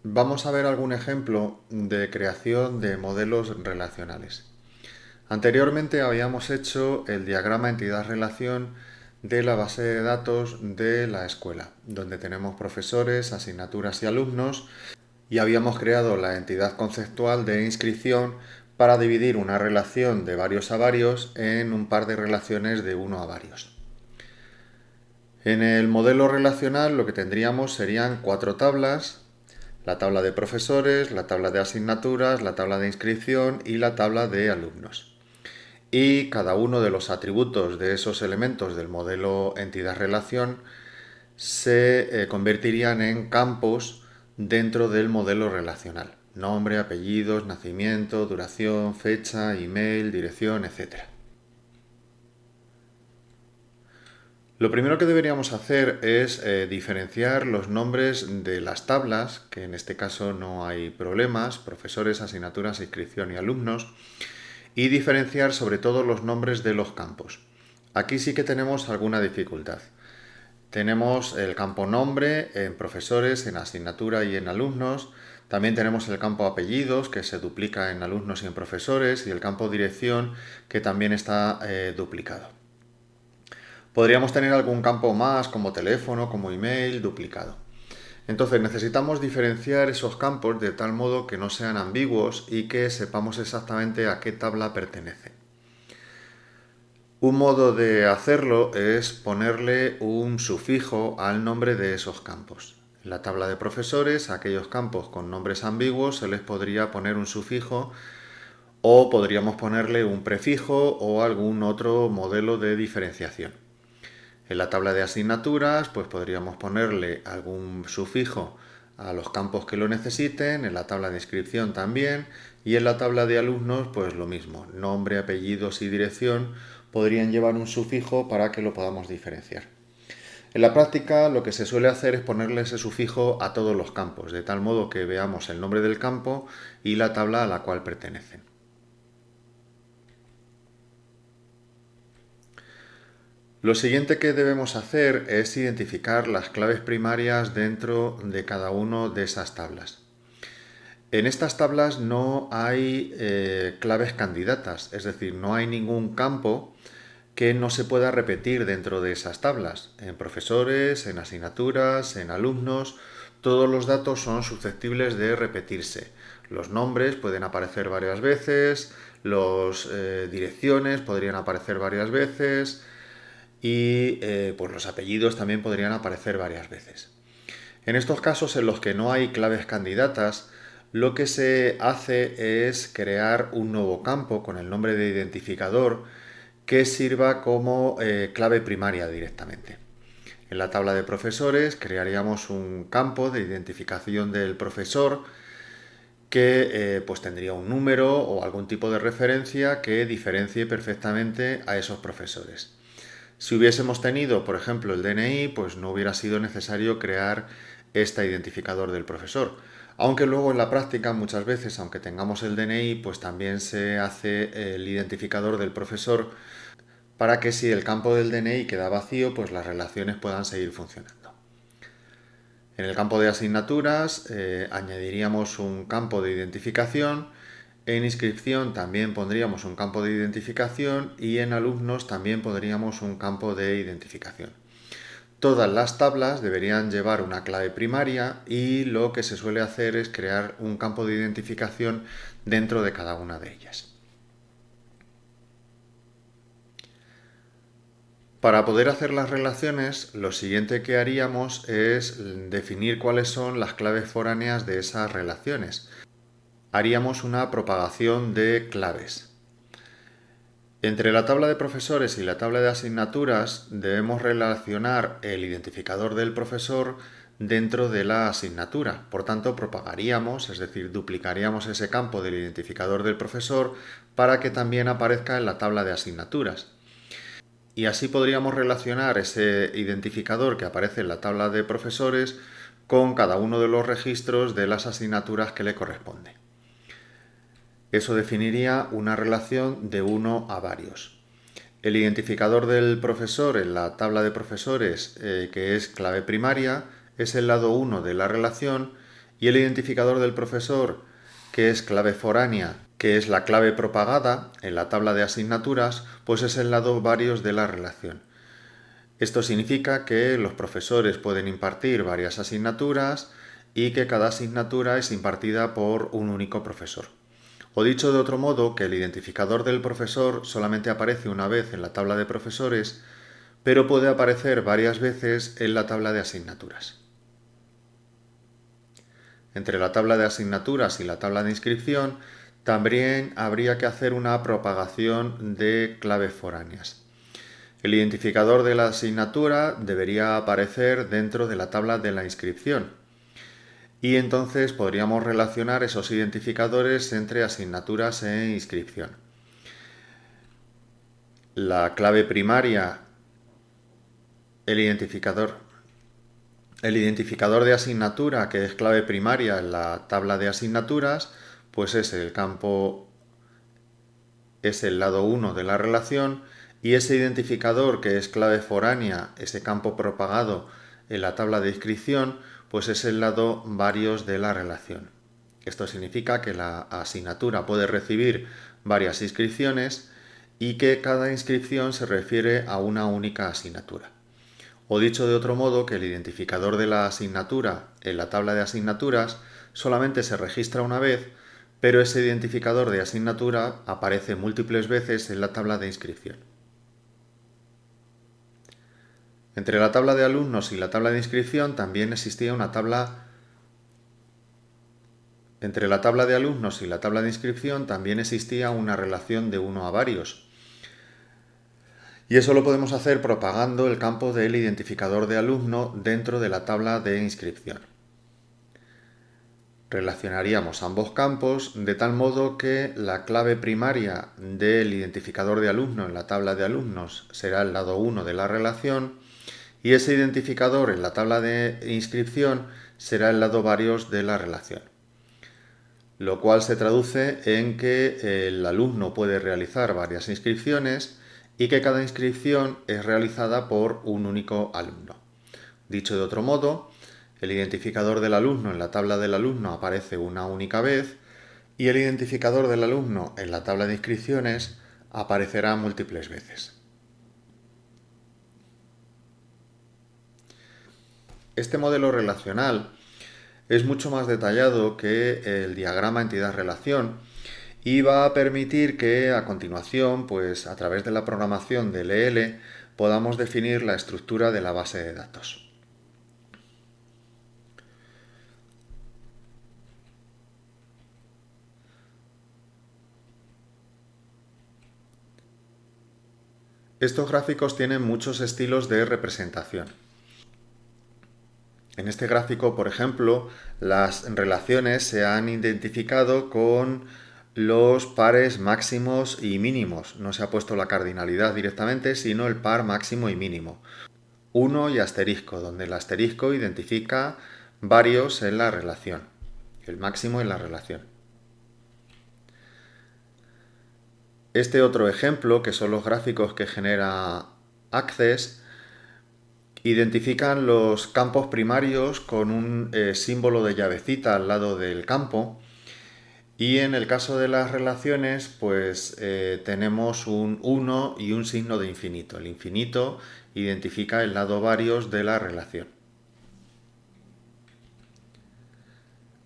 Vamos a ver algún ejemplo de creación de modelos relacionales. Anteriormente habíamos hecho el diagrama entidad-relación de la base de datos de la escuela, donde tenemos profesores, asignaturas y alumnos, y habíamos creado la entidad conceptual de inscripción para dividir una relación de varios a varios en un par de relaciones de uno a varios. En el modelo relacional lo que tendríamos serían cuatro tablas: la tabla de profesores, la tabla de asignaturas, la tabla de inscripción y la tabla de alumnos. Y cada uno de los atributos de esos elementos del modelo entidad-relación se convertirían en campos dentro del modelo relacional: nombre, apellidos, nacimiento, duración, fecha, email, dirección, etc. Lo primero que deberíamos hacer es diferenciar los nombres de las tablas, que en este caso no hay problemas: profesores, asignaturas, inscripción y alumnos, y diferenciar sobre todo los nombres de los campos. Aquí sí que tenemos alguna dificultad. Tenemos el campo nombre en profesores, en asignatura y en alumnos. También tenemos el campo apellidos, que se duplica en alumnos y en profesores, y el campo dirección, que también está duplicado. Podríamos tener algún campo más, como teléfono, como email, duplicado. Entonces necesitamos diferenciar esos campos de tal modo que no sean ambiguos y que sepamos exactamente a qué tabla pertenece. Un modo de hacerlo es ponerle un sufijo al nombre de esos campos. En la tabla de profesores, a aquellos campos con nombres ambiguos se les podría poner un sufijo, o podríamos ponerle un prefijo o algún otro modelo de diferenciación. En la tabla de asignaturas, pues podríamos ponerle algún sufijo a los campos que lo necesiten. En la tabla de inscripción también, y en la tabla de alumnos pues lo mismo: nombre, apellidos y dirección podrían llevar un sufijo para que lo podamos diferenciar. En la práctica lo que se suele hacer es ponerle ese sufijo a todos los campos, de tal modo que veamos el nombre del campo y la tabla a la cual pertenecen. Lo siguiente que debemos hacer es identificar las claves primarias dentro de cada una de esas tablas. En estas tablas no hay claves candidatas, es decir, no hay ningún campo que no se pueda repetir dentro de esas tablas. En profesores, en asignaturas, en alumnos, todos los datos son susceptibles de repetirse. Los nombres pueden aparecer varias veces, las direcciones podrían aparecer varias veces, y pues los apellidos también podrían aparecer varias veces. En estos casos en los que no hay claves candidatas, lo que se hace es crear un nuevo campo con el nombre de identificador que sirva como clave primaria directamente. En la tabla de profesores crearíamos un campo de identificación del profesor que pues tendría un número o algún tipo de referencia que diferencie perfectamente a esos profesores. Si hubiésemos tenido, por ejemplo, el DNI, pues no hubiera sido necesario crear este identificador del profesor. Aunque luego en la práctica muchas veces, aunque tengamos el DNI, pues también se hace el identificador del profesor, para que si el campo del DNI queda vacío, pues las relaciones puedan seguir funcionando. En el campo de asignaturas añadiríamos un campo de identificación. En inscripción también pondríamos un campo de identificación, y en alumnos también pondríamos un campo de identificación. Todas las tablas deberían llevar una clave primaria, y lo que se suele hacer es crear un campo de identificación dentro de cada una de ellas. Para poder hacer las relaciones, lo siguiente que haríamos es definir cuáles son las claves foráneas de esas relaciones. Haríamos una propagación de claves. Entre la tabla de profesores y la tabla de asignaturas debemos relacionar el identificador del profesor dentro de la asignatura. Por tanto, propagaríamos, es decir, duplicaríamos ese campo del identificador del profesor para que también aparezca en la tabla de asignaturas. Y así podríamos relacionar ese identificador que aparece en la tabla de profesores con cada uno de los registros de las asignaturas que le corresponde. Eso definiría una relación de uno a varios. El identificador del profesor en la tabla de profesores, que es clave primaria, es el lado 1 de la relación, y el identificador del profesor, que es clave foránea, que es la clave propagada en la tabla de asignaturas, pues es el lado varios de la relación. Esto significa que los profesores pueden impartir varias asignaturas y que cada asignatura es impartida por un único profesor. O dicho de otro modo, que el identificador del profesor solamente aparece una vez en la tabla de profesores, pero puede aparecer varias veces en la tabla de asignaturas. Entre la tabla de asignaturas y la tabla de inscripción también habría que hacer una propagación de claves foráneas. El identificador de la asignatura debería aparecer dentro de la tabla de la inscripción y entonces podríamos relacionar esos identificadores entre asignaturas e inscripción. La clave primaria, el identificador de asignatura, que es clave primaria en la tabla de asignaturas, pues es el campo, es el lado 1 de la relación, y ese identificador, que es clave foránea, ese campo propagado en la tabla de inscripción, pues es el lado varios de la relación. Esto significa que la asignatura puede recibir varias inscripciones y que cada inscripción se refiere a una única asignatura. O dicho de otro modo, que el identificador de la asignatura en la tabla de asignaturas solamente se registra una vez, pero ese identificador de asignatura aparece múltiples veces en la tabla de inscripción. Entre la tabla de alumnos y la tabla de inscripción también existía una tabla. Entre la tabla de alumnos y la tabla de inscripción también existía una relación de 1 a varios. Y eso lo podemos hacer propagando el campo del identificador de alumno dentro de la tabla de inscripción. Relacionaríamos ambos campos de tal modo que la clave primaria del identificador de alumno en la tabla de alumnos será el lado 1 de la relación y ese identificador en la tabla de inscripción será el lado varios de la relación, lo cual se traduce en que el alumno puede realizar varias inscripciones y que cada inscripción es realizada por un único alumno. Dicho de otro modo, el identificador del alumno en la tabla del alumno aparece una única vez y el identificador del alumno en la tabla de inscripciones aparecerá múltiples veces. Este modelo relacional es mucho más detallado que el diagrama entidad-relación y va a permitir que a continuación, pues a través de la programación del EL, podamos definir la estructura de la base de datos. Estos gráficos tienen muchos estilos de representación. En este gráfico, por ejemplo, las relaciones se han identificado con los pares máximos y mínimos. No se ha puesto la cardinalidad directamente, sino el par máximo y mínimo. 1 y asterisco, donde el asterisco identifica varios en la relación, el máximo en la relación. Este otro ejemplo, que son los gráficos que genera Access, identifican los campos primarios con un símbolo de llavecita al lado del campo. Y en el caso de las relaciones, pues tenemos un 1 y un signo de infinito. El infinito identifica el lado varios de la relación.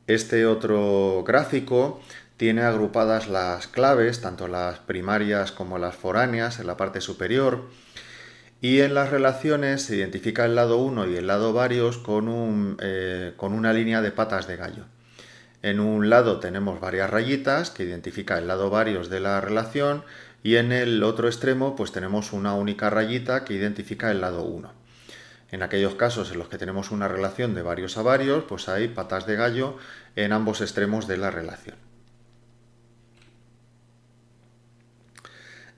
Este otro gráfico tiene agrupadas las claves, tanto las primarias como las foráneas, en la parte superior. Y en las relaciones se identifica el lado 1 y el lado varios con una línea de patas de gallo. En un lado tenemos varias rayitas que identifica el lado varios de la relación y en el otro extremo pues tenemos una única rayita que identifica el lado 1. En aquellos casos en los que tenemos una relación de varios a varios, pues hay patas de gallo en ambos extremos de la relación.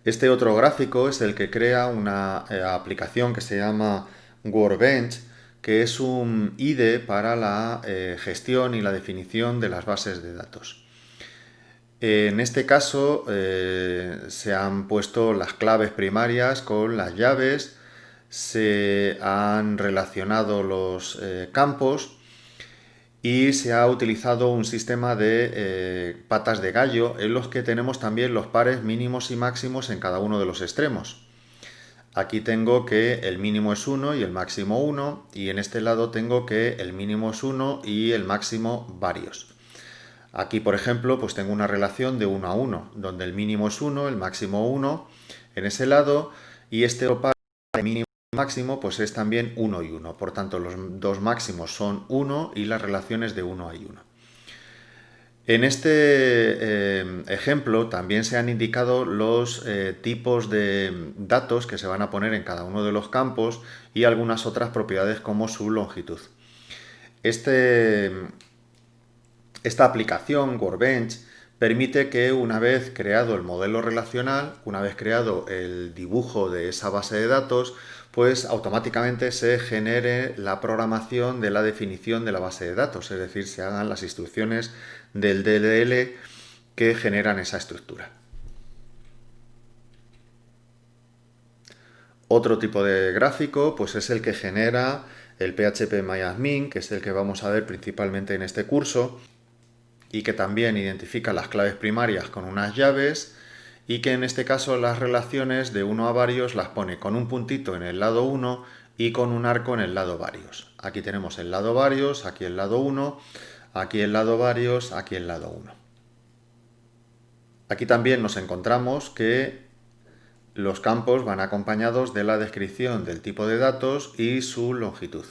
Este otro gráfico es el que crea una aplicación que se llama Workbench, que es un IDE para la gestión y la definición de las bases de datos. En este caso se han puesto las claves primarias con las llaves, se han relacionado los campos y se ha utilizado un sistema de patas de gallo en los que tenemos también los pares mínimos y máximos en cada uno de los extremos. Aquí tengo que el mínimo es 1 y el máximo 1, y en este lado tengo que el mínimo es 1 y el máximo varios. Aquí, por ejemplo, pues tengo una relación de 1 a 1, donde el mínimo es 1, el máximo 1 en ese lado, y este par de mínimo y máximo pues es también 1 y 1. Por tanto, los dos máximos son 1 y las relaciones de 1 a 1. En este ejemplo también se han indicado los tipos de datos que se van a poner en cada uno de los campos y algunas otras propiedades como su longitud. Esta aplicación, Workbench, permite que una vez creado el modelo relacional, una vez creado el dibujo de esa base de datos, pues automáticamente se genere la programación de la definición de la base de datos, es decir, se hagan las instrucciones del DLL que generan esa estructura. Otro tipo de gráfico pues es el que genera el PHP-MyAdmin, que es el que vamos a ver principalmente en este curso, y que también identifica las claves primarias con unas llaves, y que en este caso las relaciones de 1 a varios las pone con un puntito en el lado 1 y con un arco en el lado varios. Aquí tenemos el lado varios, aquí el lado 1, aquí el lado varios, aquí el lado 1. Aquí también nos encontramos que los campos van acompañados de la descripción del tipo de datos y su longitud.